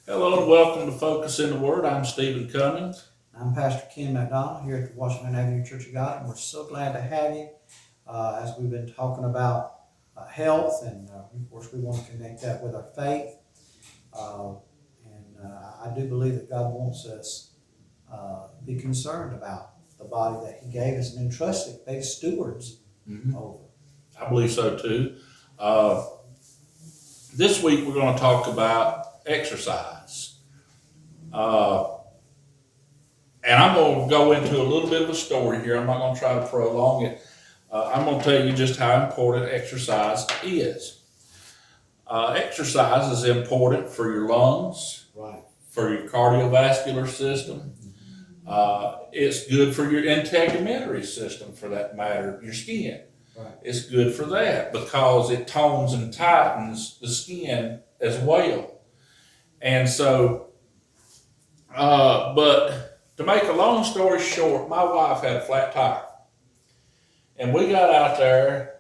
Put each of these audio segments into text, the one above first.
Hello and welcome to Focus in the Word. I'm Stephen Cummings. I'm Pastor Ken McDonald here at the Washington Avenue Church of God, and we're so glad to have you as we've been talking about health, and of course, we want to connect that with our faith. Uh, I do believe that God wants us be concerned about the body that He gave us and entrusted, made us stewards over. I believe so too. Uh, this week we're going to talk about exercise. Uh, and I'm going to go into a little bit of a story here. I'm not going to try to prolong it. I'm going to tell you just how important exercise is. Exercise is important for your lungs, Right. for your cardiovascular system. It's good for your integumentary system, for that matter, your skin. Right. It's good for that because it tones and tightens the skin as well. And so, but to make a long story short, my wife had a flat tire. And we got out there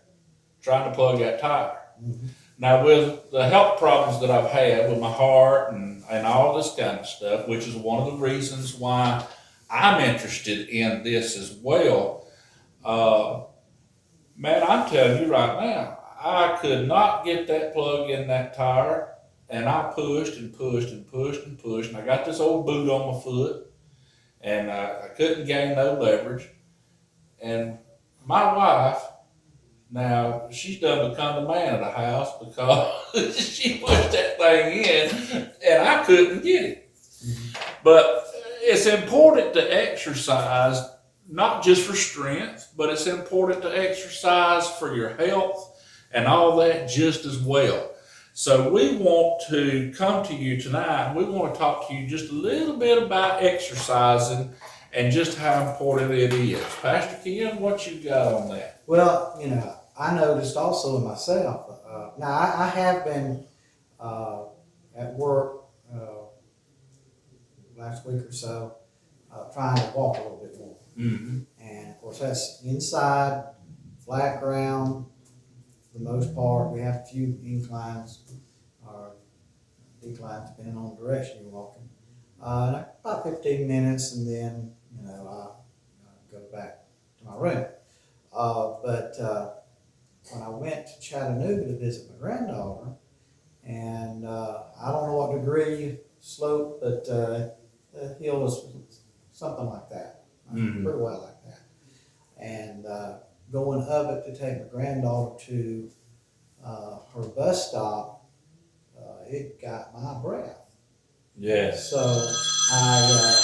trying to plug that tire. Mm-hmm. Now, with the health problems that I've had with my heart and all this kind of stuff, which is one of the reasons why I'm interested in this as well, man, I'm telling you right now, I could not get that plug in that tire, and I pushed and pushed and pushed and pushed, and I got this old boot on my foot, and I couldn't gain no leverage. And my wife, now she's done become the man of the house because she pushed that thing in, and I couldn't get it. But it's important to exercise, not just for strength, but it's important to exercise for your health and all that just as well. So we want to come to you tonight, and we want to talk to you just a little bit about exercising and just how important it is. Pastor Ken, what you got on that? Well, I noticed also in myself. Now, I have been at work last week or so, trying to walk a little bit more. Mm-hmm. And of course, that's inside, flat ground for the most part. We have a few inclines or declines depending on the direction you're walking. About 15 minutes, and then I go back to my room. But when I went to Chattanooga to visit my granddaughter, and I don't know what degree slope, but the hill was something like that, Mm-hmm. pretty well like that. And going up it to take my granddaughter to her bus stop, it got my breath. Yes. So I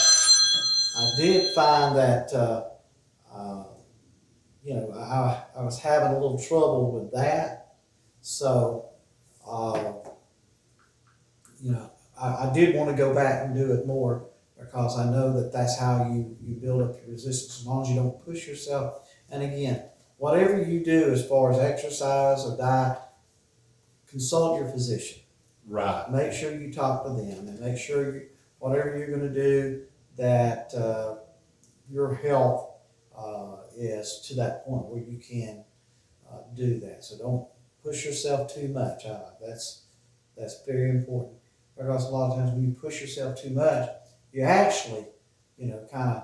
did find that I was having a little trouble with that. So uh, I did want to go back and do it more because I know that that's how you build up your resistance as long as you don't push yourself. And again, whatever you do as far as exercise or diet, consult your physician. Right. Make sure you talk to them and make sure whatever you're going to do that your health is to that point where you can do that. So don't push yourself too much. That's very important because a lot of times when you push yourself too much, you're actually, kind of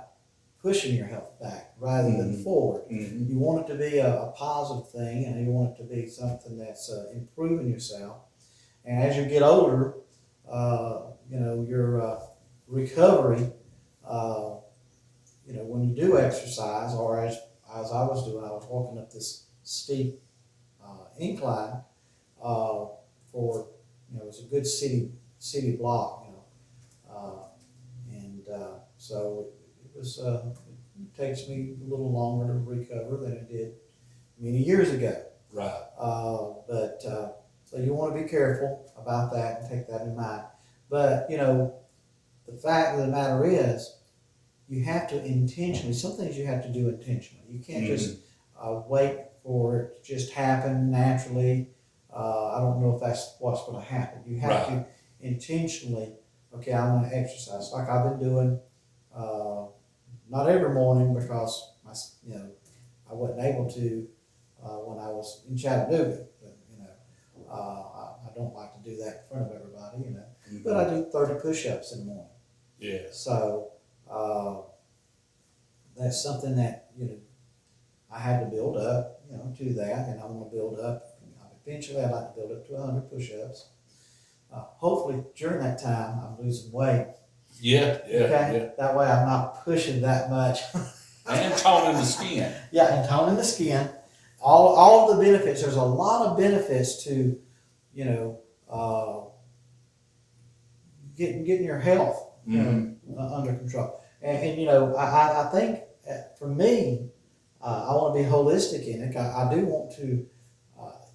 pushing your health back rather than forward. Mm-hmm. You want it to be a positive thing, and you want it to be something that's improving yourself. And as you get older, your recovery, when you do exercise, or as I was doing, I was walking up this steep incline for, it was a good city block, so it takes me a little longer to recover than it did many years ago. Right. So you want to be careful about that and take that in mind. But, the fact of the matter is, you have to intentionally, some things you have to do intentionally. You can't just wait for it to just happen naturally. I don't know if that's what's going to happen. You have to intentionally, okay, I'm going to exercise. Like I've been doing, not every morning because, I wasn't able to when I was in Chattanooga. But, I don't like to do that in front of everybody, but I do 30 push-ups in the morning. Yes. So that's something that, I had to build up, to that, and I want to build up. Eventually, I'd like to build up to 100 push-ups. Hopefully, during that time, I'm losing weight. Yeah. Okay? That way, I'm not pushing that much. And toning the skin. Yeah, and toning the skin. All of the benefits. There's a lot of benefits to, getting your health under control. And I think for me, I want to be holistic in it. I do want to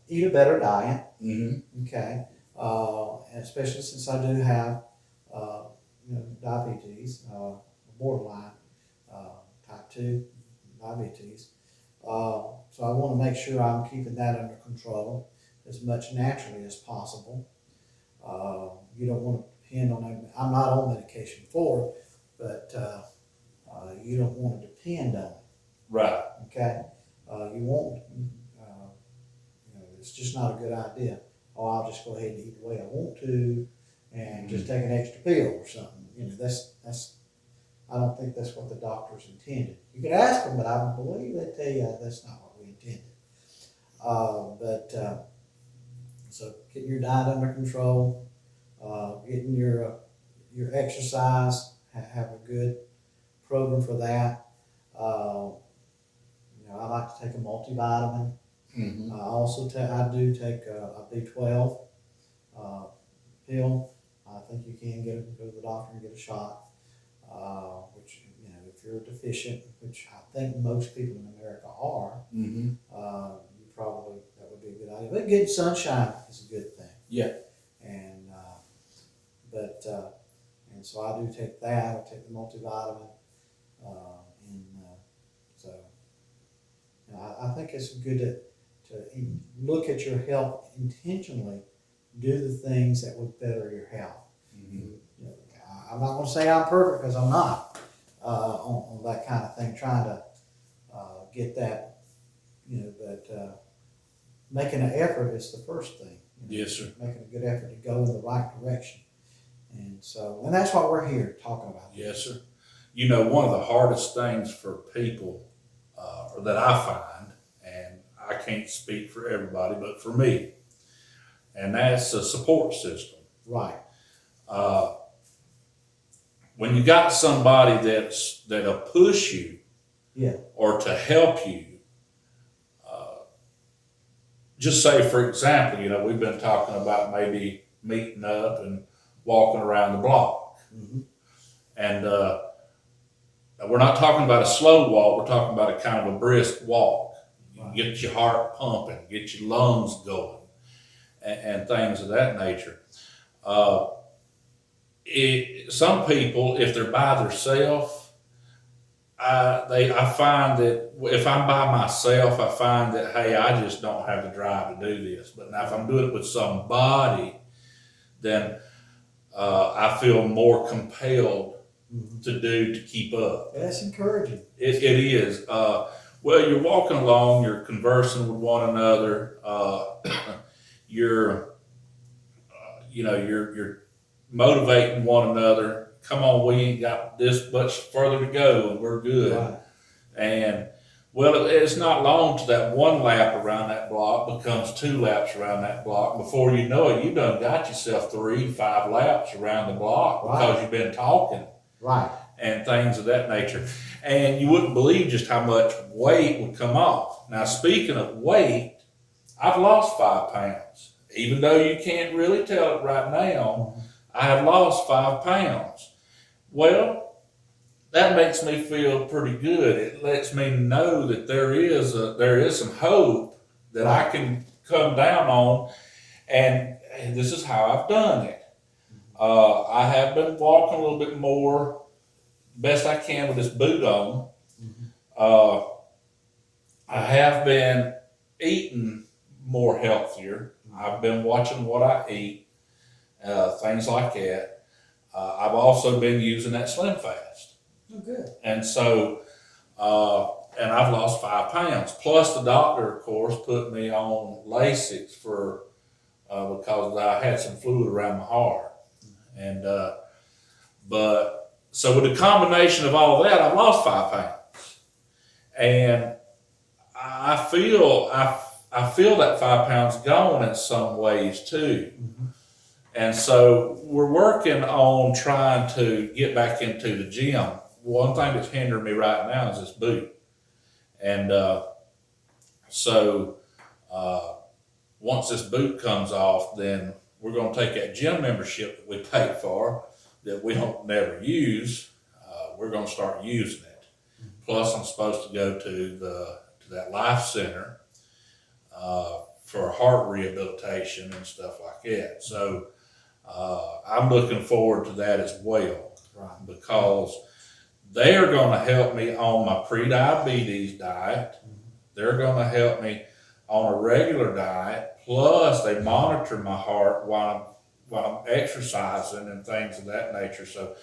eat a better diet. Mm-hmm. Okay, and especially since I do have diabetes, borderline type 2 diabetes. So I want to make sure I'm keeping that under control as much naturally as possible. You don't want to depend on it. I'm not on medication for it, but you don't want to depend on it. Right. Okay, you won't. It's just not a good idea. Oh, I'll just go ahead and eat the way I want to, and just take an extra pill or something. That's. I don't think that's what the doctors intended. You could ask them, but I believe they tell you that's not what we intended. So getting your diet under control, getting your exercise, have a good program for that. I like to take a multivitamin. Mm-hmm. I do take a B12 pill. I think you can go to the doctor and get a shot. Which, if you're deficient, which I think most people in America are, Mm-hmm. that would be a good idea. But getting sunshine is a good thing. Yeah. And so I do take that. I take the multivitamin, I think it's good to look at your health intentionally. Do the things that would better your health. Mm-hmm. I'm not going to say I'm perfect because I'm not on that kind of thing, trying to get that, but making an effort is the first thing. Yes, sir. Making a good effort to go in the right direction. And that's what we're here talking about. Yes, sir. One of the hardest things for people, or that I find, and I can't speak for everybody, but for me, and that's a support system. Right. When you got somebody that'll push you, Yeah. or to help you, just say, for example, we've been talking about maybe meeting up and walking around the block. Mm-hmm. And we're not talking about a slow walk, we're talking about a kind of a brisk walk. You Right. get your heart pumping, get your lungs going, and things of that nature. Some people, if they're by themselves, I find that if I'm by myself, I find that, hey, I just don't have the drive to do this. But now if I'm doing it with somebody, then I feel more compelled to keep up. That's encouraging. It is. Well, you're walking along, you're conversing with one another, you're motivating one another. Come on, we ain't got this much further to go, and we're good. Right. And well, it's not long to that one lap around that block becomes 2 laps around that block. Before you know it, you done got yourself 3, 5 laps around the block because you've been talking. Right. And things of that nature. And you wouldn't believe just how much weight would come off. Now, speaking of weight, I've lost 5 pounds. Even though you can't really tell it right now, I have lost 5 pounds. Well, that makes me feel pretty good. It lets me know that there is some hope that I can come down on, and this is how I've done it. I have been walking a little bit more, best I can with this boot on. I have been eating more healthier. I've been watching what I eat, things like that. I've also been using that Slim Fast. Oh, good. And so, and I've lost 5 pounds. Plus the doctor, of course, put me on Lasix because I had some fluid around my heart. And but so with the combination of all that, I've lost 5 pounds, and I feel that 5 pounds gone in some ways too. Mhm. And so we're working on trying to get back into the gym. One thing that's hindering me right now is this boot. And so once this boot comes off, then we're going to take that gym membership that we paid for, that we don't never use. We're going to start using it. Plus, I'm supposed to go to that life center for heart rehabilitation and stuff like that. So I'm looking forward to that as well, Right. because they are going to help me on my pre-diabetes diet. They're going to help me on a regular diet. Plus, they monitor my heart while I'm exercising and things of that nature. So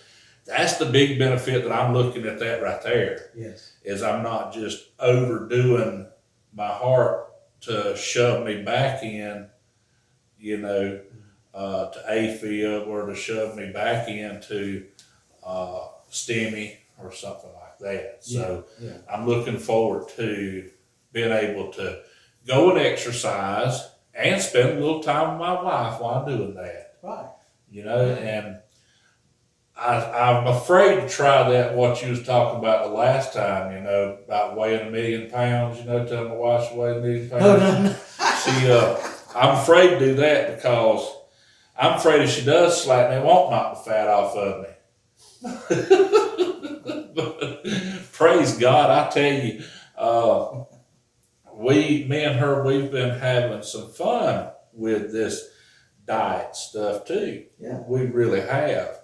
that's the big benefit that I'm looking at that right there. Yes. Is I'm not just overdoing my heart to shove me back in, to AFib, or to shove me back into STEMI or something like that. So Yeah. I'm looking forward to being able to go and exercise and spend a little time with my wife while I'm doing that. Right. And I'm afraid to try that, what you was talking about the last time, about weighing 1,000,000 pounds, telling my wife she weighs 1,000,000 pounds. Oh, no. I'm afraid to do that, because I'm afraid if she does slack me, it won't knock the fat off of me. But praise God, I tell you, me and her, we've been having some fun with this diet stuff too. Yeah. We really have.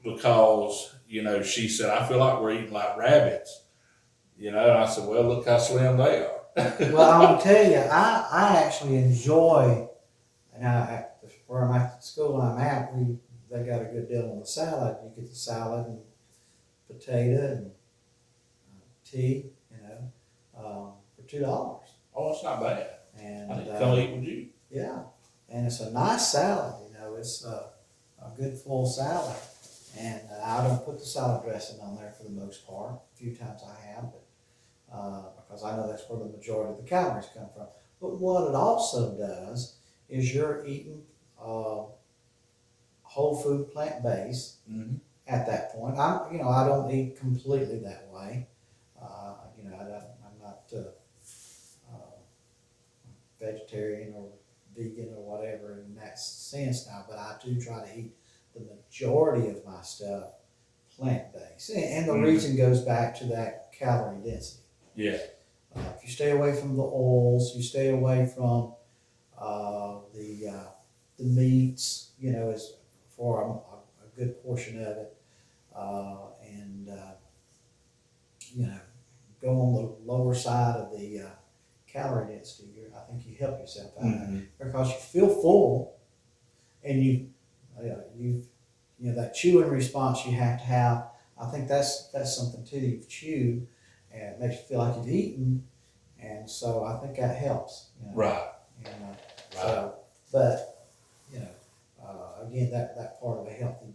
Because, she said, I feel like we're eating like rabbits. And I said, well, look how slim they are. Well, I'm gonna tell you, I actually enjoy, and where I'm at the school I'm at, they got a good deal on the salad. You get the salad and potato and tea, for $2. Oh, it's not bad. And I need to come eat with you. yeah, and it's a nice salad. It's a good full salad, and I don't put the salad dressing on there for the most part. A few times I have, but because I know that's where the majority of the calories come from. But what it also does is you're eating whole food, plant based. Mm-hmm. At that point, I don't eat completely that way. I'm not vegetarian or vegan or whatever in that sense now, but I do try to eat the majority of my stuff plant-based. And the reason goes back to that calorie density. Yeah. If you stay away from the oils, you stay away from the meats, is for a good portion of it, and go on the lower side of the calorie density. I think you help yourself out because you feel full, and that chewing response you have to have. I think that's something too that you've chewed, and it makes you feel like you've eaten, and so I think that helps. Right. And, Right. So, but again, that part of a healthy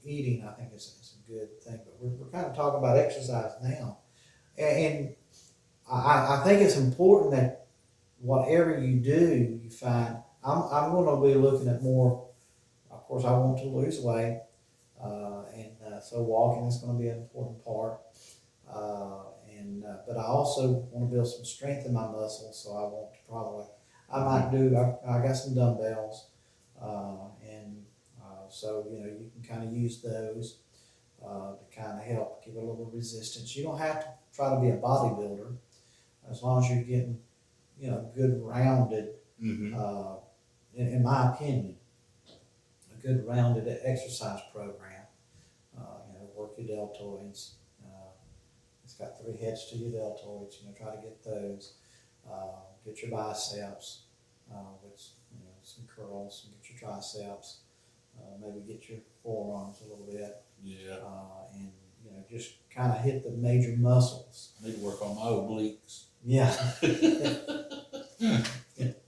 eating, I think, is a good thing. But we're kind of talking about exercise now, and I think it's important that whatever you do, you find. I'm going to be looking at more. Of course, I want to lose weight, and so walking is going to be an important part. But I also want to build some strength in my muscles, so I want to probably. I might do. I got some dumbbells, so you can kind of use those to kind of help give a little resistance. You don't have to try to be a bodybuilder, as long as you're getting good rounded. In my opinion, a good rounded exercise program. Work your deltoids. It's got 3 heads to your deltoids. Try to get those. Get your biceps with some curls, and get your triceps. Maybe get your forearms a little bit. Yeah. And just kind of hit the major muscles. I need to work on my obliques. Yeah.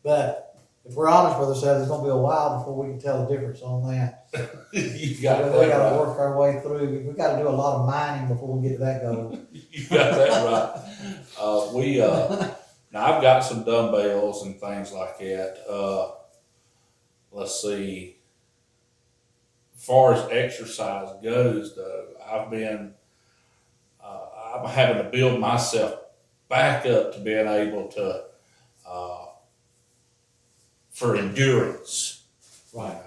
But if we're honest Brother said it's gonna be a while before we can tell the difference on that. You got We that gotta right. work our way through, we gotta do a lot of mining before we get to that goal. You got that right. Now I've got some dumbbells and things like that. Let's see. As far as exercise goes, though, I'm having to build myself back up to being able to, for endurance, Right.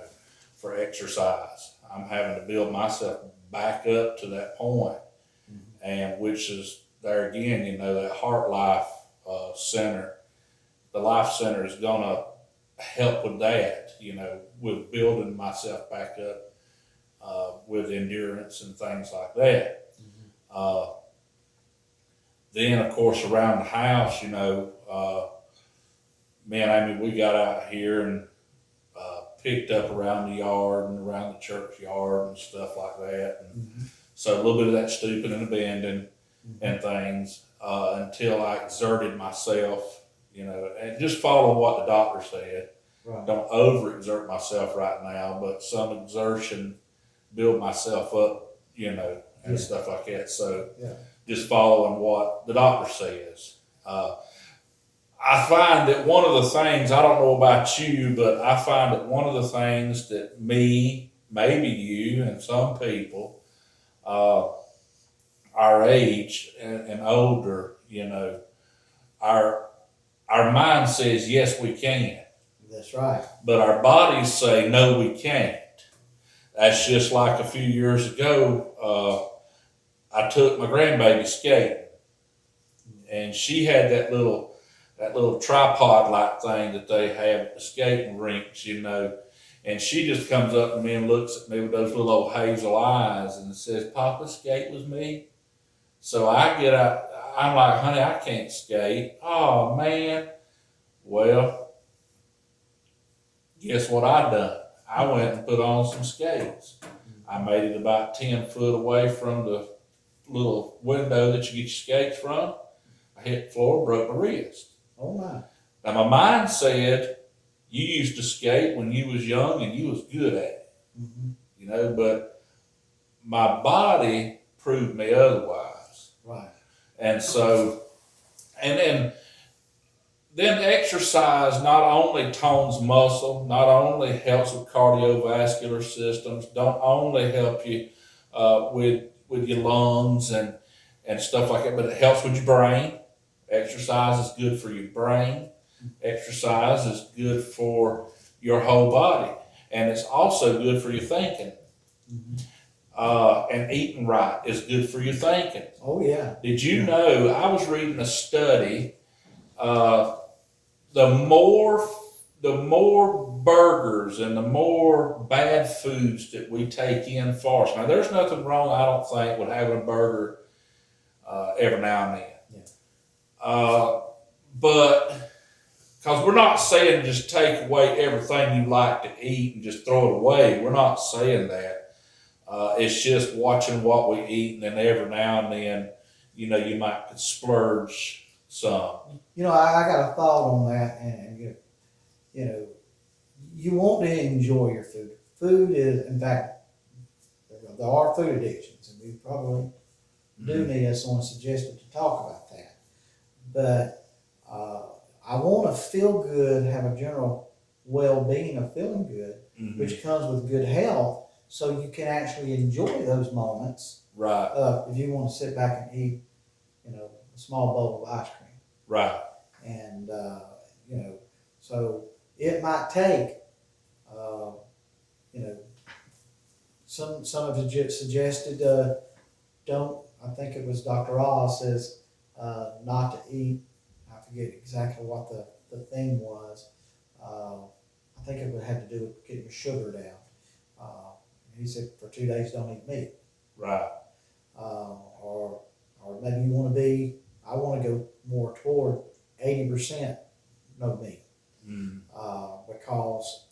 for exercise. I'm having to build myself back up to that point, and which is there again, that Heart Life Center, the Life Center is gonna help with that, with building myself back up with endurance and things like that. Uh, then, of course, around the house, me and Amy, we got out here and picked up around the yard and around the church yard and stuff like that. And so a little bit of that stooping and bending and things until I exerted myself, and just follow what the doctor said. Right. Don't overexert myself right now, but some exertion, build myself up, and stuff like that. So just following what the doctor says. I find that one of the things, I don't know about you, but I find that one of the things that me, maybe you, and some people, our age and older, our mind says, yes, we can. That's right. But our bodies say, no, we can't. That's just like a few years ago, I took my grandbaby skating, and she had that little tripod like thing that they have at the skating rinks, and she just comes up to me and looks at me with those little old hazel eyes and says, Papa, skate with me? So I get out, I'm like, honey, I can't skate. Oh, man. Well, guess what I done? I went and put on some skates. I made it about 10 foot away from the little window that you get your skates from. I hit the floor, broke my wrist. Oh my. Now my mind said, you used to skate when you was young and you was good at it. But my body proved me otherwise. Right. And so, and then exercise not only tones muscle, not only helps with cardiovascular systems, don't only help you with your lungs and stuff like that, but it helps with your brain. Exercise is good for your brain. Exercise is good for your whole body. And it's also good for your thinking. And eating right is good for your thinking. Oh, yeah. Did you know, I was reading a study, the more burgers and the more bad foods that we take in for us. Now, there's nothing wrong, I don't think, with having a burger every now and then. But because we're not saying just take away everything you like to eat and just throw it away. We're not saying that. It's just watching what we eat, and then every now and then, you might splurge some. I got a thought on that, and you want to enjoy your food. Food is, in fact, there are food addictions, and we probably do need, as someone suggested, to talk about that. But I want to feel good, have a general well-being of feeling good, which comes with good health, so you can actually enjoy those moments. Right. If you want to sit back and eat, a small bowl of ice cream. Right. And, so it might take, some have suggested, don't, I think it was Dr. Oz says, not to eat, I forget exactly what the thing was. I think it would have to do with getting your sugar down. He said for 2 days don't eat meat. Right. Or maybe you want to be, I want to go more toward 80% no meat. Because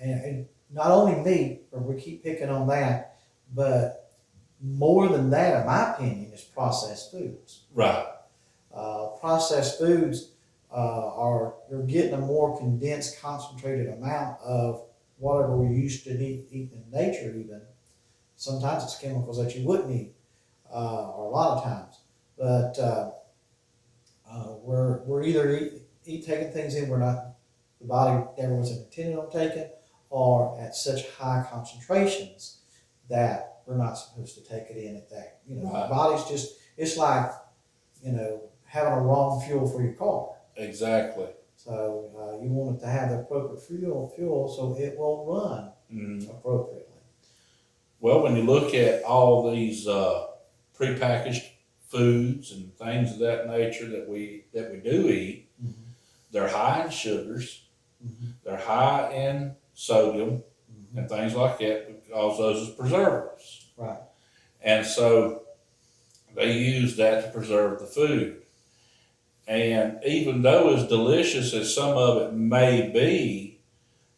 and not only meat, or we keep picking on that, but more than that, in my opinion, is processed foods. Right. Processed foods, or you're getting a more condensed, concentrated amount of whatever we used to eat in nature even. Sometimes it's chemicals that you wouldn't eat, or a lot of times. But we're either taking things in the body never was intended on taking, or at such high concentrations that we're not supposed to take it in at that. Right. The body's it's like, having a wrong fuel for your car. Exactly. So you want it to have the appropriate fuel so it will run appropriately. Well, when you look at all these prepackaged foods and things of that nature that we do eat, they're high in sugars, they're high in sodium and things like that because those are preservatives. Right. And so they use that to preserve the food. And even though as delicious as some of it may be,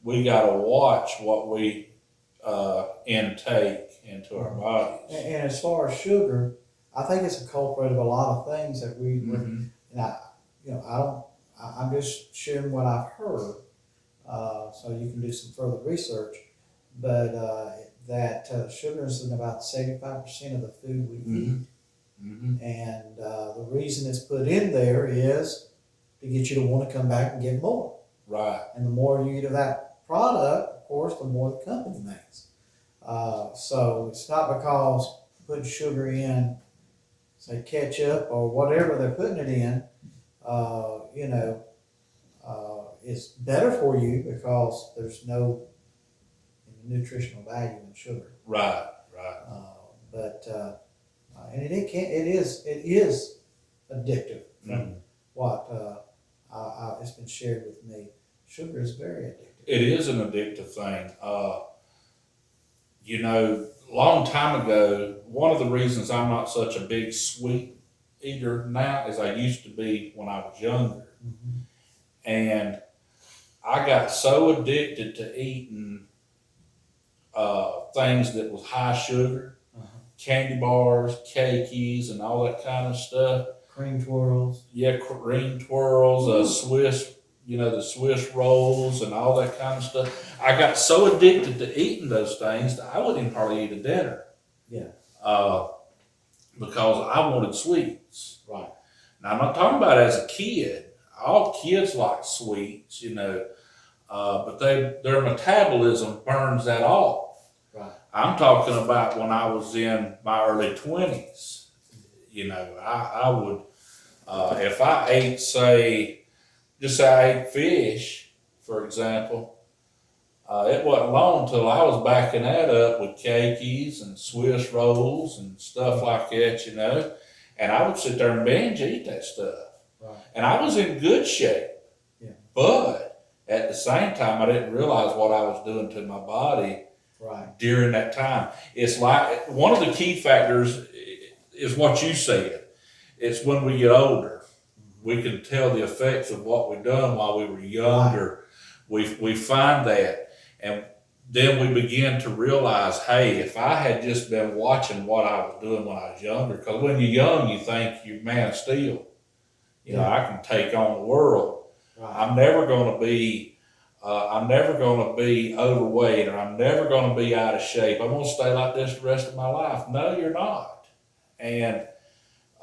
we got to watch what we intake into our bodies. And as far as sugar, I think it's a culprit of a lot of things that and I'm just sharing what I've heard, so you can do some further research, but that sugar is in about 75% of the food we eat. And the reason it's put in there is to get you to want to come back and get more. Right. And the more you eat of that product, of course, the more the company makes. So it's not because putting sugar in, say, ketchup or whatever they're putting it in, it's better for you because there's no nutritional value in sugar. Right. And it is addictive from what it's been shared with me. Sugar is very addictive. It is an addictive thing. Long time ago, one of the reasons I'm not such a big sweet eater now as I used to be when I was younger. And I got so addicted to eating things that was high sugar, candy bars, cakeys, and all that kind of stuff. Cream twirls. Yeah, cream twirls, Swiss, the Swiss rolls and all that kind of stuff. I got so addicted to eating those things that I wouldn't even hardly eat a dinner. Yeah. Because I wanted sweets. Right. Now, I'm not talking about as a kid. All kids like sweets, but their metabolism burns that off. Right. I'm talking about when I was in my early 20s. I would, if I ate, just say I ate fish, for example, it wasn't long until I was backing that up with cakeys and Swiss rolls and stuff like that, and I would sit there and binge eat that stuff. Right. And I was in good shape. Yeah. But at the same time, I didn't realize what I was doing to my body. Right. During that time. It's like one of the key factors is what you said. It's when we get older, we can tell the effects of what we've done while we were younger. Right. We find that, and then we begin to realize, hey, if I had just been watching what I was doing when I was younger, because when you're young, you think you're man of steel. I can take on the world. Right. I'm never going to be overweight, or I'm never going to be out of shape. I'm going to stay like this the rest of my life. No, you're not. And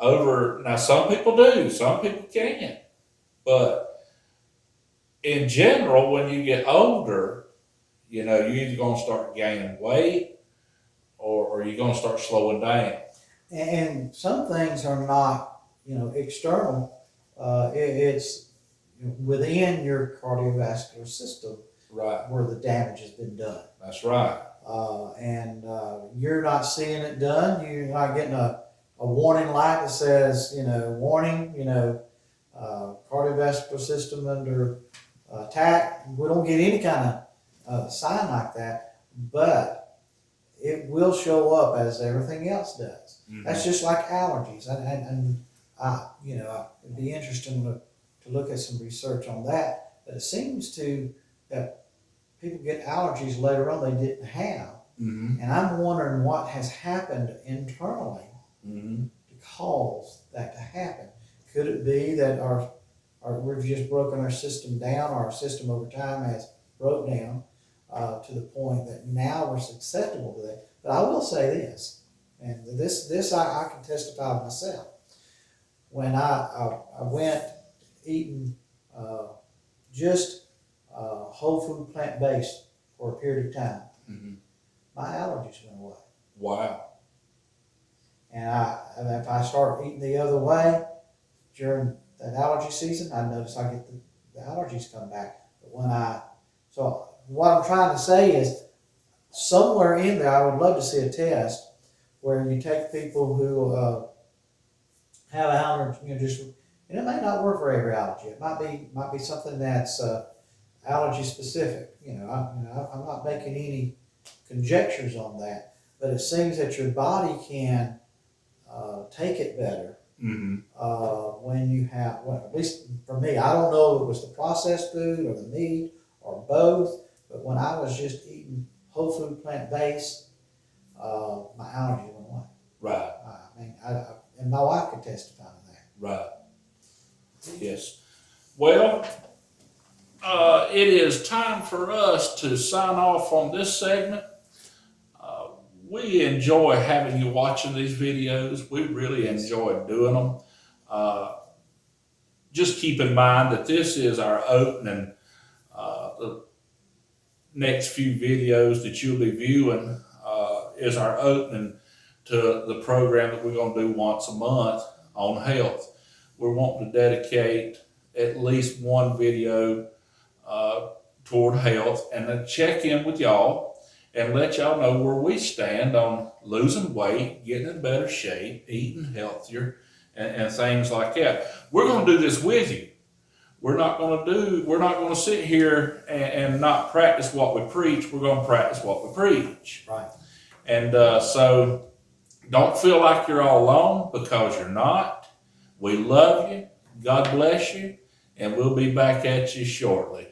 now some people do, some people can't. But in general, when you get older, you're either going to start gaining weight or you're going to start slowing down. And some things are not, external. It's within your cardiovascular system, right, where the damage has been done. That's right. And you're not seeing it done. You're not getting a warning light that says, warning, cardiovascular system under attack. We don't get any kind of sign like that, but it will show up as everything else does. That's just like allergies, and it'd be interesting to look at some research on that. But it seems that people get allergies later on they didn't have, and I'm wondering what has happened internally to cause that to happen. Could it be that our we've just broken our system down. Our system over time has broke down to the point that now we're susceptible to that. But I will say this, and this I can testify myself. When I went eating just whole food plant based for a period of time, my allergies went away. Wow. And if I start eating the other way during that allergy season, I notice I get the allergies come back. But so what I'm trying to say is, somewhere in there, I would love to see a test where you take people who have allergy, and it may not work for every allergy. It might be something that's allergy specific. I'm not making any conjectures on that, but it seems that your body can take it better when you have, well, at least for me, I don't know if it was the processed food or the meat or both, but when I was just eating whole food plant based, my allergy went away. Right. And my wife could testify to that. Right. Yes. Well, it is time for us to sign off on this segment. We enjoy having you watching these videos. We really enjoy doing them. Just keep in mind that this is our opening. The next few videos that you'll be viewing is our opening to the program that we're going to do once a month on health. We're wanting to dedicate at least one video toward health and then check in with y'all and let y'all know where we stand on losing weight, getting in better shape, eating healthier, and things like that. We're going to do this with you. We're not going to sit here and not practice what we preach. We're going to practice what we preach. Right. And so don't feel like you're all alone, because you're not. We love you. God bless you. And we'll be back at you shortly.